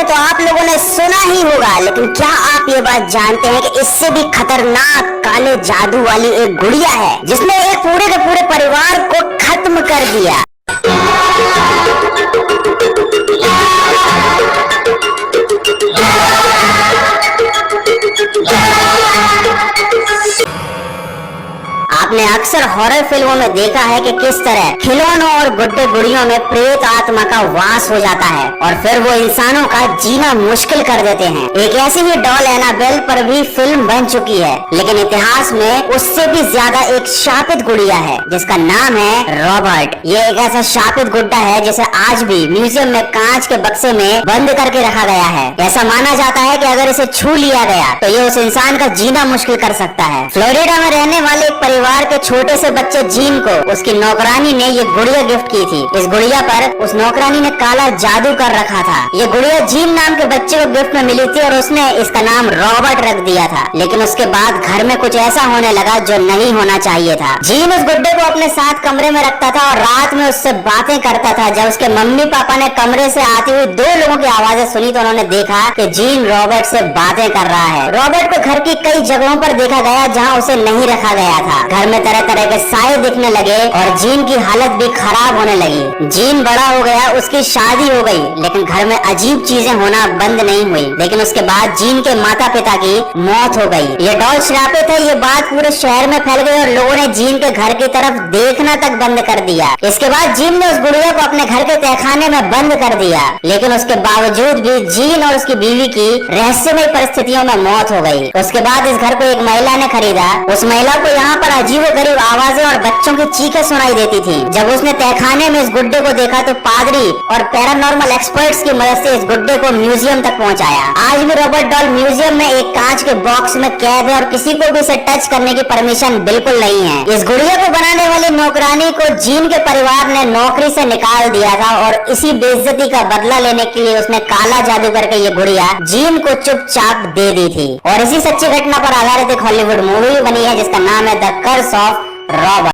में तो आप लोगों ने सुना ही होगा, लेकिन क्या आप ये बात जानते हैं कि इससे भी खतरनाक काले जादू वाली एक गुड़िया है जिसने एक पूरे के पूरे परिवार को खत्म कर दिया। आपने अक्सर हॉरर फिल्मों में देखा है कि किस तरह खिलौनों और गुड्डे गुड़ियों में प्रेत आत्मा का वास हो जाता है और फिर वो इंसानों का जीना मुश्किल कर देते हैं। एक ऐसी ही डॉल एनाबेल पर भी फिल्म बन चुकी है, लेकिन इतिहास में उससे भी ज्यादा एक शापित गुड़िया है जिसका नाम है रॉबर्ट। ये एक ऐसा शापित गुड्डा है जिसे आज भी म्यूजियम में कांच के बक्से में बंद करके रखा गया है। ऐसा माना जाता है कि अगर इसे छू लिया गया तो ये उस इंसान का जीना मुश्किल कर सकता है। फ्लोरिडा में रहने वाले एक परिवार के छोटे से बच्चे जीन को उसकी नौकरानी ने ये गुड़िया गिफ्ट की थी। इस गुड़िया पर उस नौकरानी ने काला जादू कर रखा था। ये गुड़िया जीन नाम के बच्चे को गिफ्ट में मिली थी और उसने इसका नाम रॉबर्ट रख दिया था। लेकिन उसके बाद घर में कुछ ऐसा होने लगा जो नहीं होना चाहिए था। जीन उस गुड्डे को अपने साथ कमरे में रखता था और रात में उससे बातें करता था। जब उसके मम्मी पापा ने कमरे से आती हुई दो लोगों की आवाजें सुनी तो उन्होंने देखा कि जीन रॉबर्ट से बातें कर रहा है। रॉबर्ट को घर की कई जगहों पर देखा गया जहाँ उसे नहीं रखा गया था। घर में तरह तरह के साए दिखने लगे और जीन की हालत भी खराब होने लगी। जीन बड़ा हो गया, उसकी शादी हो गई, लेकिन घर में अजीब चीजें होना बंद नहीं हुई। लेकिन उसके बाद जीन के माता पिता की मौत हो गई। ये डॉल श्रापित है, ये बात पूरे शहर में फैल गई और लोगों ने जीन के घर की तरफ देखना तक बंद कर दिया। इसके बाद जीन ने उस गुड़िया को अपने घर के तहखाने में बंद कर दिया, लेकिन उसके बावजूद भी जीन और उसकी बीवी की रहस्यमय परिस्थितियों में मौत हो गई। उसके बाद इस घर को एक महिला ने खरीदा। उस महिला को यहाँ पर अजीबोगरीब आवाजें और बच्चों की चीखें सुनाई देती थी। जब उसने तहखाने में इस गुड्डे को देखा तो पादरी और पैरानॉर्मल एक्सपर्ट्स की मदद से इस गुड्डे को म्यूजियम तक पहुंचाया। आज भी रॉबर्ट डॉल म्यूजियम में एक कांच के बॉक्स में कैद है और किसी को भी इसे टच करने की परमिशन बिल्कुल नहीं है। इस गुड़िया को बनाने वाली नौकरानी को जीन के परिवार ने नौकरी से निकाल दिया था और इसी बेइज्जती का बदला लेने के लिए उसने काला जादू करके ये गुड़िया जीन को चुपचाप दे दी थी। और इसी सच्ची घटना पर आधारित एक हॉलीवुड मूवी बनी है जिसका नाम है द कर्स ऑफ रॉबर्ट।